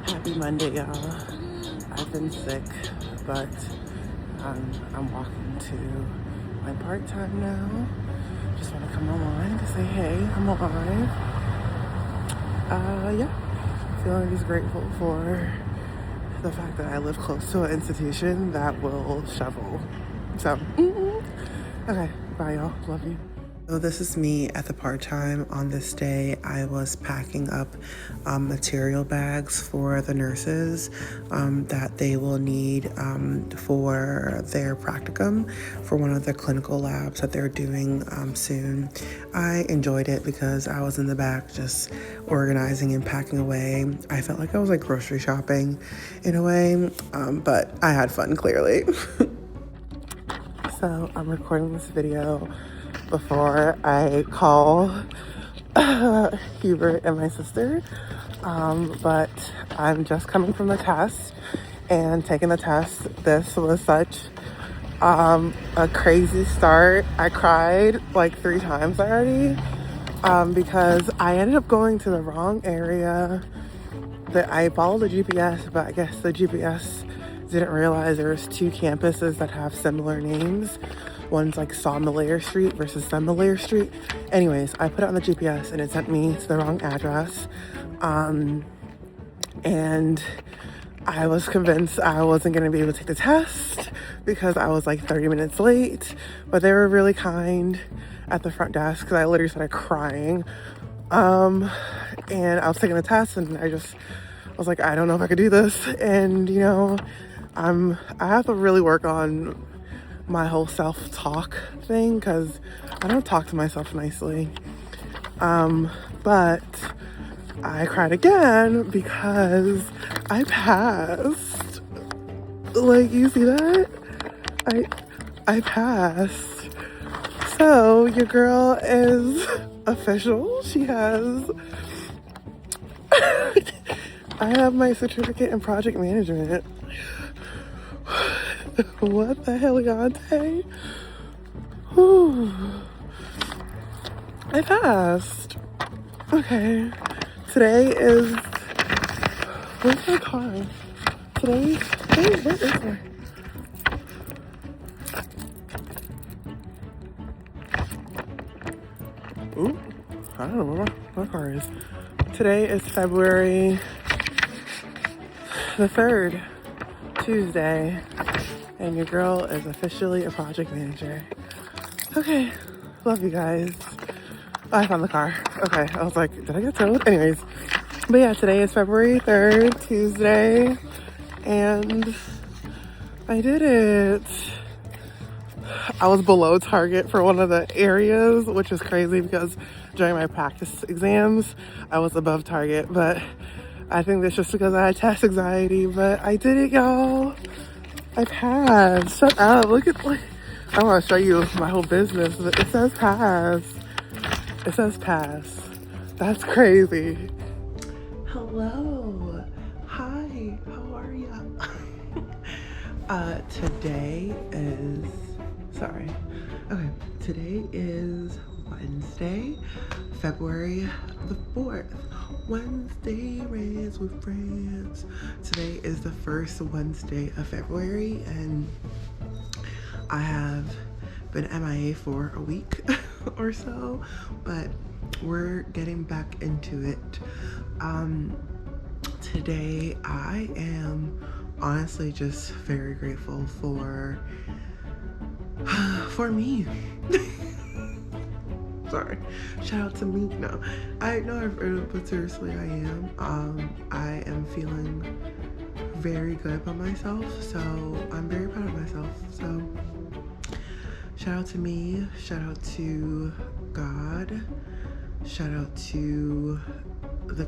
Happy Monday, y'all. I've been sick, but I'm walking to my part-time now. Just want to come online to say, hey, I'm alive. Yeah, feeling just grateful for the fact that I live close to an institution that will shovel. So, okay, bye, y'all. Love you. So this is me at the part-time. On this day, I was packing up material bags for the nurses that they will need for their practicum for one of the clinical labs that they're doing soon. I enjoyed it because I was in the back just organizing and packing away. I felt like I was like grocery shopping in a way, but I had fun, clearly. So I'm recording this video before I call Hubert and my sister, but I'm just coming from the test and taking the test. This was such a crazy start. I cried like 3 times already because I ended up going to the wrong area. That I followed the GPS, but I guess the GPS didn't realize there was 2 campuses that have similar names. One's like Sommelier Street versus Sommelier Street. Anyways, I put it on the GPS and it sent me to the wrong address. And I was convinced I wasn't gonna be able to take the test because I was like 30 minutes late, but they were really kind at the front desk because I literally started crying. And I was taking the test and I was like, I don't know if I could do this. And you know, I have to really work on my whole self-talk thing because I don't talk to myself nicely. But I cried again because I passed. Like, you see that? I passed. So your girl is official. She has I have my certificate in project management. What the hell, Leonte? I passed. Okay. Today is... Where's my car? Where is my... Ooh, I don't know where my car is. Today is February the 3rd, Tuesday. And your girl is officially a project manager. Okay, love you guys. Oh, I found the car. Okay, I was like, did I get towed? Anyways, but yeah, today is February 3rd, Tuesday, and I did it. I was below target for one of the areas, which is crazy because during my practice exams, I was above target, but I think that's just because I had test anxiety, but I did it, y'all. I passed. Shut up. Look at, like, I want to show you my whole business, but it says pass. It says pass. That's crazy. Hello. Hi. How are ya? Today is, sorry. Okay. Today is Wednesday, February the 4th. Wednesday Rants with Rants. Today is the first Wednesday of February and I have been MIA for a week or so, but we're getting back into it. Today I am honestly just very grateful for me. Sorry. Shout out to me. No, I know, but seriously, I am. I am feeling very good about myself, so I'm very proud of myself. So, shout out to me. Shout out to God. Shout out to the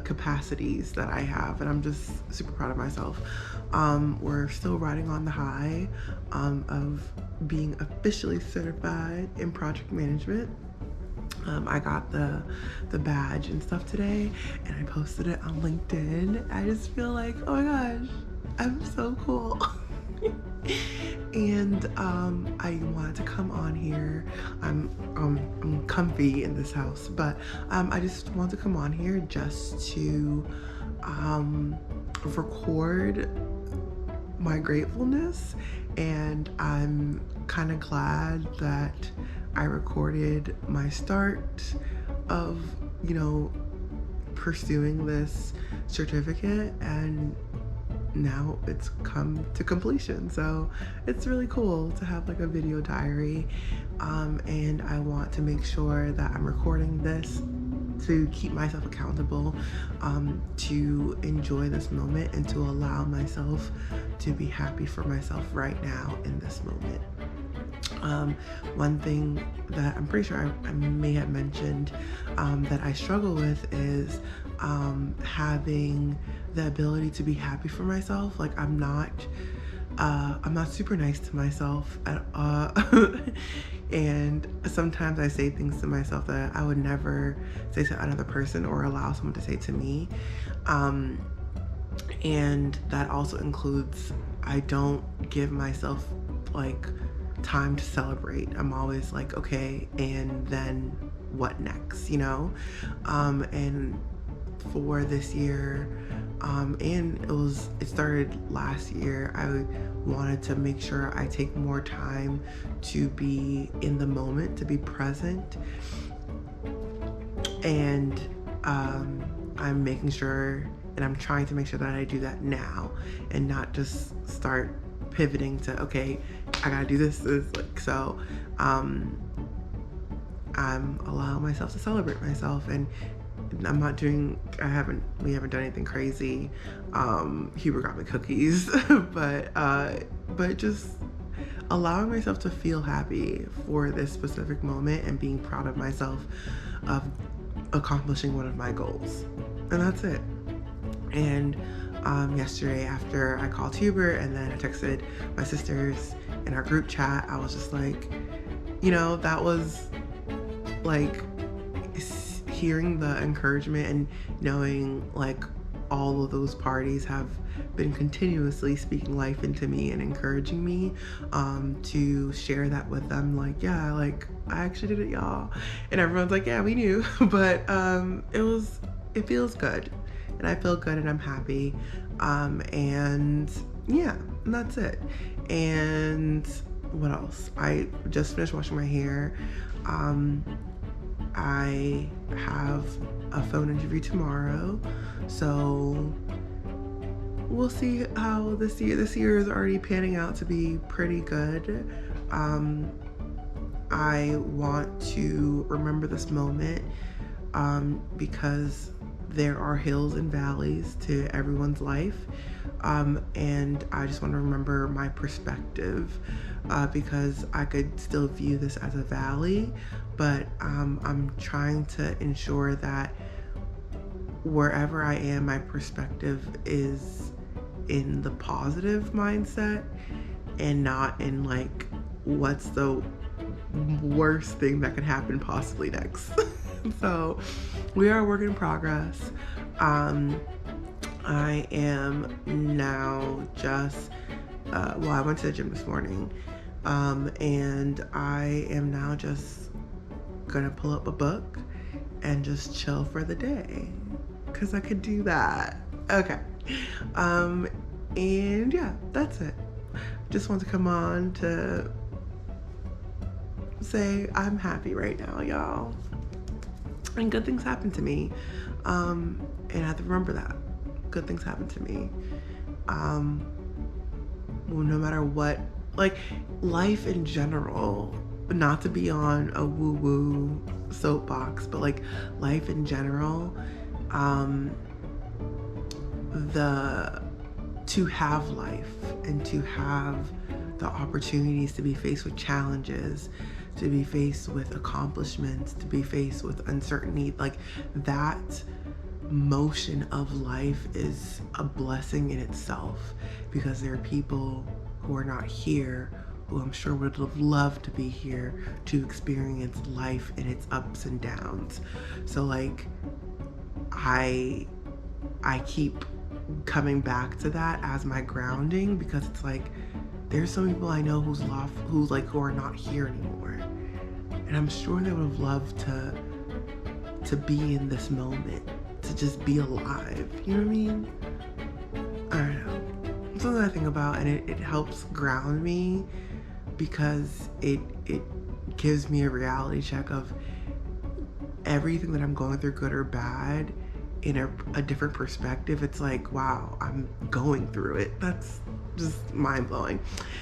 capacities that I have, and I'm just super proud of myself. We're still riding on the high of being officially certified in project management. I got the badge and stuff today and I posted it on LinkedIn. I just feel like, oh my gosh, I'm so cool. And I wanted to come on here. I'm comfy in this house, but I just want to come on here just to record my gratefulness. And I'm kind of glad that I recorded my start of, pursuing this certificate, and now it's come to completion. So it's really cool to have like a video diary, and I want to make sure that I'm recording this to keep myself accountable, to enjoy this moment and to allow myself to be happy for myself right now in this moment. One thing that I'm pretty sure I may have mentioned that I struggle with is having the ability to be happy for myself. Like I'm not super nice to myself at and sometimes I say things to myself that I would never say to another person or allow someone to say to me. And that also includes, I don't give myself like time to celebrate. I'm always like, okay, and then what next, and for this year, and it started last year, I wanted to make sure I take more time to be in the moment, to be present, and I'm making sure, and I'm trying to make sure that I do that now and not just start pivoting to, okay, I gotta do this like, so I'm allowing myself to celebrate myself, and I'm not doing, we haven't done anything crazy. Huber got me cookies, but just allowing myself to feel happy for this specific moment and being proud of myself of accomplishing one of my goals. And that's it. And yesterday after I called Huber and then I texted my sisters in our group chat, I was just like, that was like hearing the encouragement and knowing like all of those parties have been continuously speaking life into me and encouraging me to share that with them. Like, yeah, like I actually did it, y'all. And everyone's like, yeah, we knew. But it feels good. And I feel good and I'm happy. And yeah, and that's it. And what else? I just finished washing my hair. I have a phone interview tomorrow, so we'll see how this year is already panning out to be pretty good. I want to remember this moment because there are hills and valleys to everyone's life, and I just want to remember my perspective because I could still view this as a valley, but I'm trying to ensure that wherever I am, my perspective is in the positive mindset and not in like what's the worst thing that could happen possibly next. So we are a work in progress. I am now just I went to the gym this morning, and I am now just gonna pull up a book and just chill for the day because I could do that. Okay. And yeah, that's it. Just want to come on to say I'm happy right now, y'all. And good things happen to me. And I have to remember that. Good things happen to me. Well, no matter what, like life in general, not to be on a woo-woo soapbox, but like life in general, to have life and to have the opportunities to be faced with challenges, to be faced with accomplishments, to be faced with uncertainty, like that motion of life is a blessing in itself, because there are people who are not here who I'm sure would have loved to be here to experience life in its ups and downs. So like I keep coming back to that as my grounding, because it's like there's some people I know who are not here anymore. And I'm sure they would have loved to be in this moment, to just be alive. You know what I mean? I don't know. It's something I think about, and it helps ground me because it gives me a reality check of everything that I'm going through, good or bad, in a different perspective. It's like, wow, I'm going through it. That's just mind-blowing.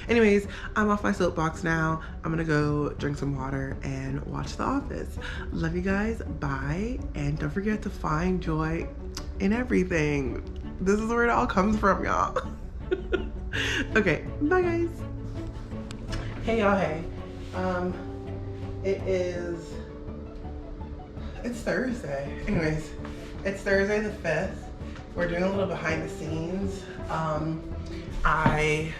Anyways, I'm off my soapbox now. I'm gonna go drink some water and watch The Office. Love you guys. Bye. And don't forget to find joy in everything. This is where it all comes from, y'all. Okay, bye guys. Hey y'all, hey. It's Thursday. Anyways, it's Thursday the 5th. We're doing a little behind the scenes. I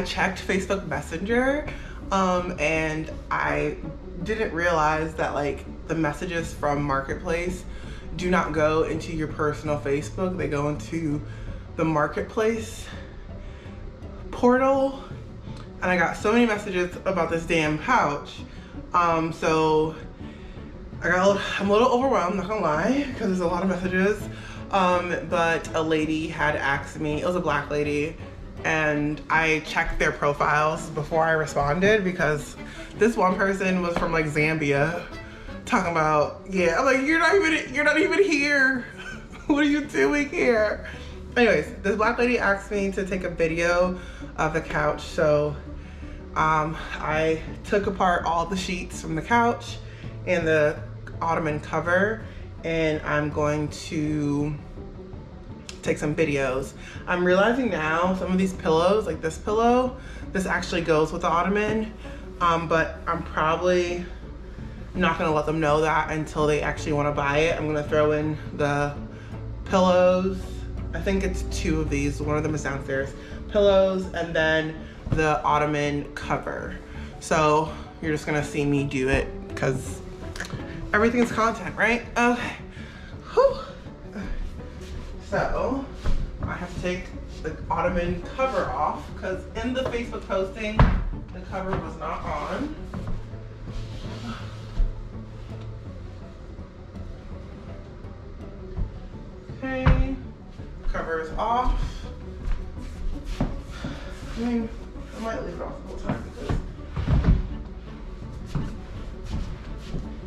checked Facebook Messenger, and I didn't realize that like the messages from Marketplace do not go into your personal Facebook. They go into the Marketplace portal, and I got so many messages about this damn pouch. So I'm a little overwhelmed, not gonna lie, because there's a lot of messages. But a lady had asked me, it was a black lady, and I checked their profiles before I responded because this one person was from like Zambia, talking about, yeah, I'm like, you're not even here. What are you doing here? Anyways, this black lady asked me to take a video of the couch, so I took apart all the sheets from the couch and the ottoman cover, and I'm going to take some videos. I'm realizing now some of these pillows, like this pillow, this actually goes with the ottoman, but I'm probably not gonna let them know that until they actually wanna buy it. I'm gonna throw in the pillows. I think it's 2 of these, one of them is downstairs. Pillows, and then the ottoman cover. So you're just gonna see me do it because everything's content, right? Okay. Whew. So I have to take the ottoman cover off because in the Facebook posting, the cover was not on. Okay, cover is off. I mean, I might leave it off the whole time because,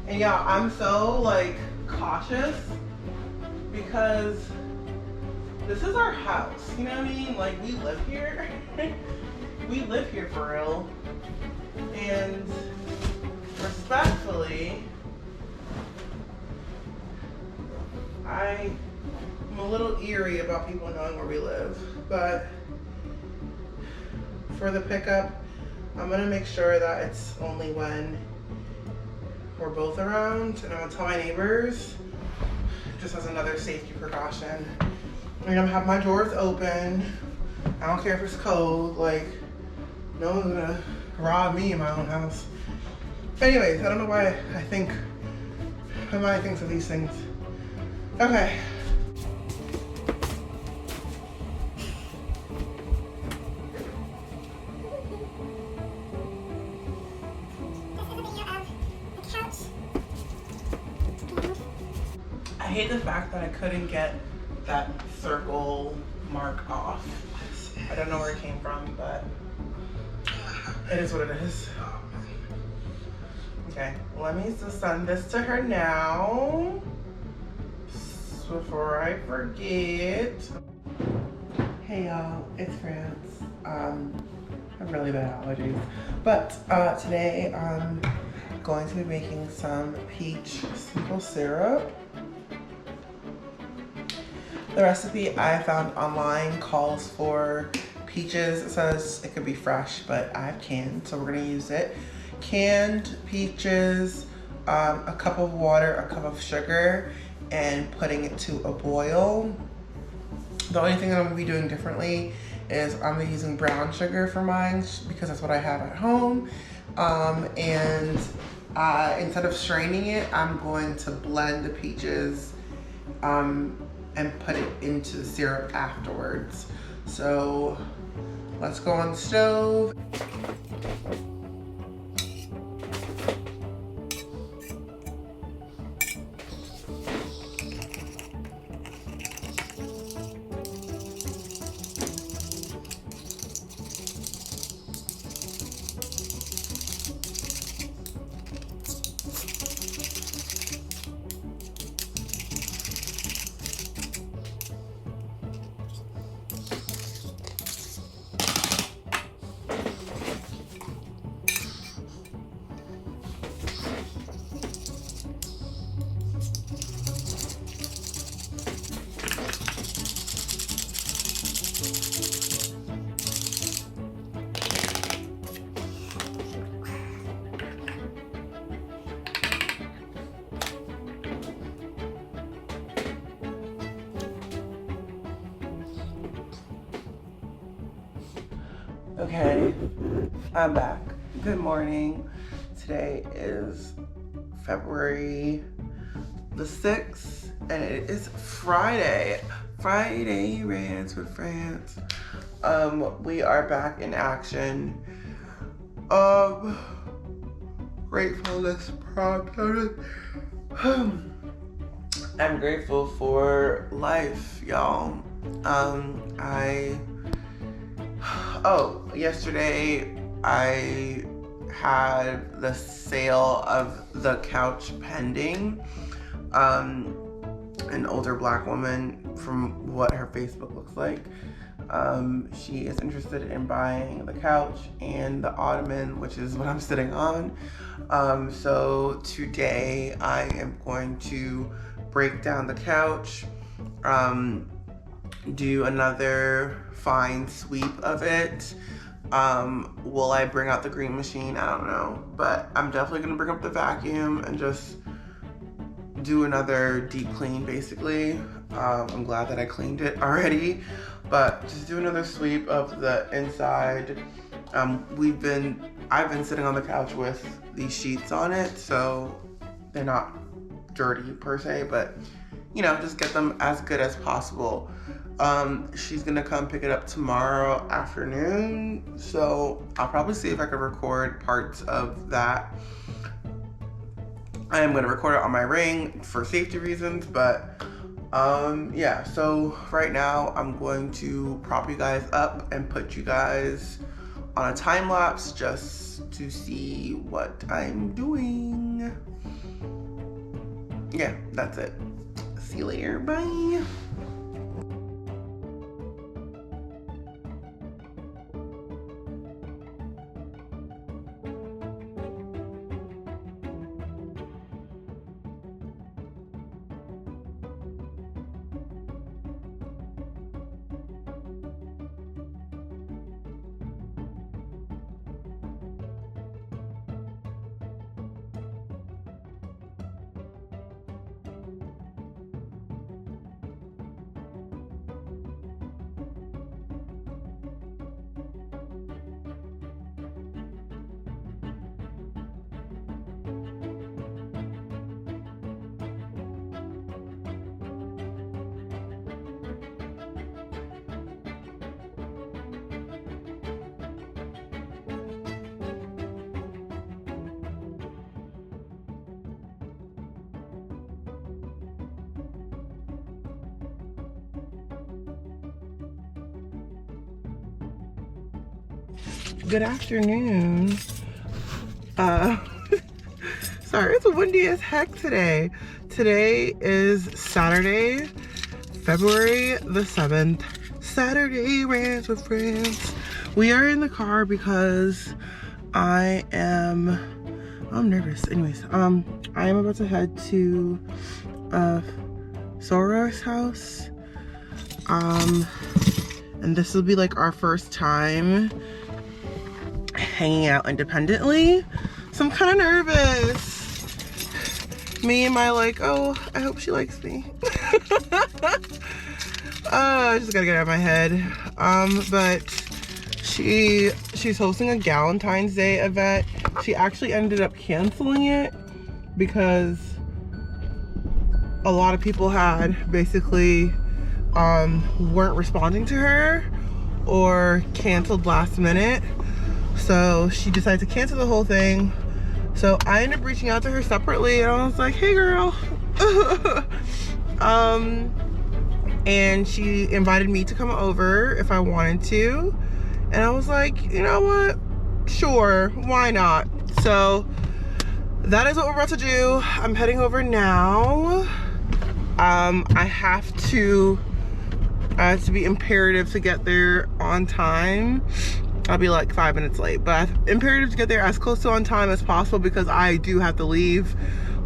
and yeah, I'm so like cautious because this is our house, you know what I mean? Like, we live here. We live here for real. And respectfully, I'm a little eerie about people knowing where we live, but for the pickup, I'm gonna make sure that it's only when we're both around, and I'm gonna tell my neighbors, just as another safety precaution. I'm gonna have my doors open. I don't care if it's cold, like, no one's gonna rob me in my own house. Anyways, I don't know why everybody thinks of these things. Okay. I hate the fact that I couldn't get that circle mark off. I don't know where it came from, but it is what it is. Okay, let me just send this to her now before I forget. Hey y'all, it's Rants. I have really bad allergies, but today I'm going to be making some peach simple syrup. The recipe I found online calls for peaches. It says it could be fresh, but I have canned, so we're gonna use it. Canned peaches, a cup of water, a cup of sugar, and putting it to a boil. The only thing that I'm gonna be doing differently is I'm gonna be using brown sugar for mine because that's what I have at home. And instead of straining it, I'm going to blend the peaches and put it into the syrup afterwards. So Let's go on the stove. Okay, I'm back. Good morning. Today is February the 6th, and it is Friday. Friday Rants with Rants. We are back in action. Gratefulness prompt. I'm grateful for life, y'all. Yesterday I had the sale of the couch pending. An older black woman, from what her Facebook looks like, she is interested in buying the couch and the ottoman, which is what I'm sitting on. So today I am going to break down the couch, do another fine sweep of it. Will I bring out the green machine? I don't know, but I'm definitely gonna bring up the vacuum and just do another deep clean, basically. I'm glad that I cleaned it already, but just do another sweep of the inside. I've been sitting on the couch with these sheets on it, so they're not dirty per se, but you know, just get them as good as possible. She's gonna come pick it up tomorrow afternoon, so I'll probably see if I can record parts of that. I am gonna record it on my Ring for safety reasons, but yeah, so right now I'm going to prop you guys up and put you guys on a time lapse just to see what I'm doing. Yeah, that's it. See you later, bye. Good afternoon. Sorry, it's windy as heck today. Today is Saturday, February the 7th. Saturday Rants with Friends. We are in the car because I'm nervous. Anyways, I am about to head to Sora's house. And this will be like our first time hanging out independently, so I'm kind of nervous. Me and my oh, I hope she likes me. I just gotta get it out of my head. But she's hosting a Galentine's Day event. She actually ended up canceling it because a lot of people had basically weren't responding to her, or canceled last minute. So she decided to cancel the whole thing. So I ended up reaching out to her separately, and I was like, hey girl. And she invited me to come over if I wanted to. And I was like, you know what? Sure, why not? So that is what we're about to do. I'm heading over now. I have to be imperative to get there on time. I'll be like 5 minutes late, but imperative to get there as close to on time as possible, because I do have to leave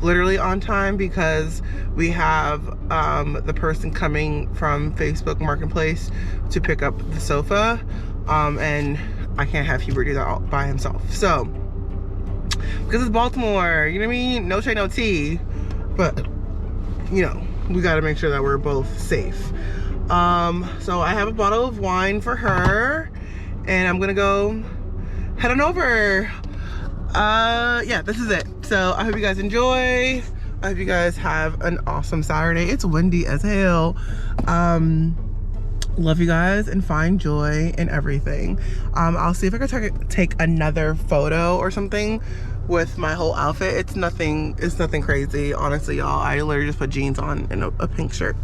literally on time, because we have the person coming from Facebook Marketplace to pick up the sofa, and I can't have Hubert do that all by himself. So, because it's Baltimore, you know what I mean? No shade, no tea, but you know, we got to make sure that we're both safe. So I have a bottle of wine for her, and I'm gonna go head on over. Yeah, this is it. So I hope you guys enjoy. I hope you guys have an awesome Saturday. It's windy as hell. Love you guys and find joy in everything. I'll see if I can take another photo or something with my whole outfit. It's nothing crazy, honestly, y'all. I literally just put jeans on and a pink shirt.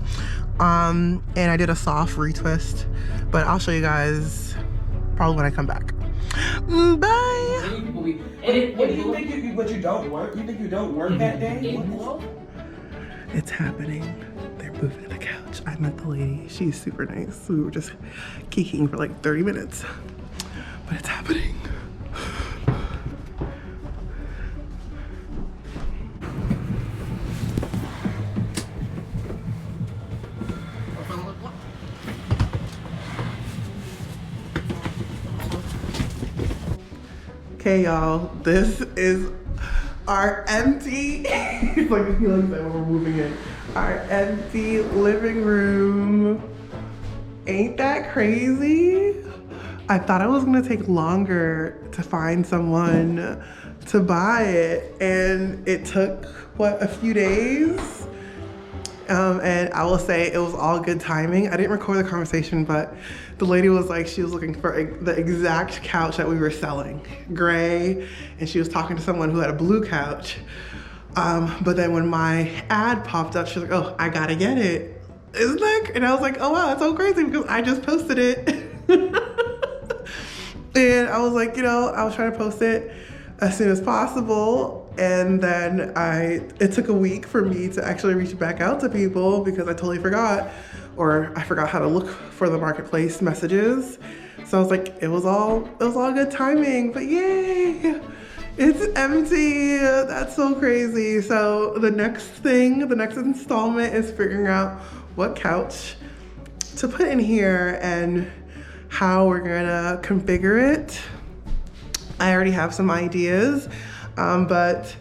And I did a soft retwist, but I'll show you guys probably when I come back. Bye. What do you think? What you don't work? You think you don't work that day? It's happening. They're moving to the couch. I met the lady. She's super nice. We were just kikiing for like 30 minutes, but it's happening. Okay, y'all, this is our empty, it's like a feeling that we're moving in. Our empty living room. Ain't that crazy? I thought it was gonna take longer to find someone to buy it, and it took, what, a few days? And I will say it was all good timing. I didn't record the conversation, but the lady was like, she was looking for the exact couch that we were selling, gray, and she was talking to someone who had a blue couch. But then when my ad popped up, she was like, oh, I gotta get it. Isn't that? And I was like, oh wow, that's so crazy, because I just posted it. And I was like, you know, I was trying to post it as soon as possible. And then it took a week for me to actually reach back out to people, because I totally forgot, or I forgot how to look for the marketplace messages. So I was like, it was all good timing, but yay, it's empty. That's so crazy. So the next installment is figuring out what couch to put in here and how we're gonna configure it. I already have some ideas. But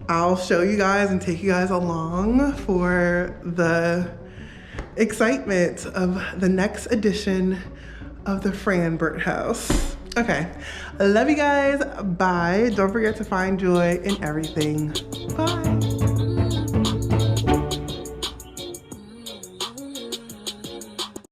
I'll show you guys and take you guys along for the excitement of the next edition of the Franbert house. Okay, love you guys, bye. Don't forget to find joy in everything. Bye.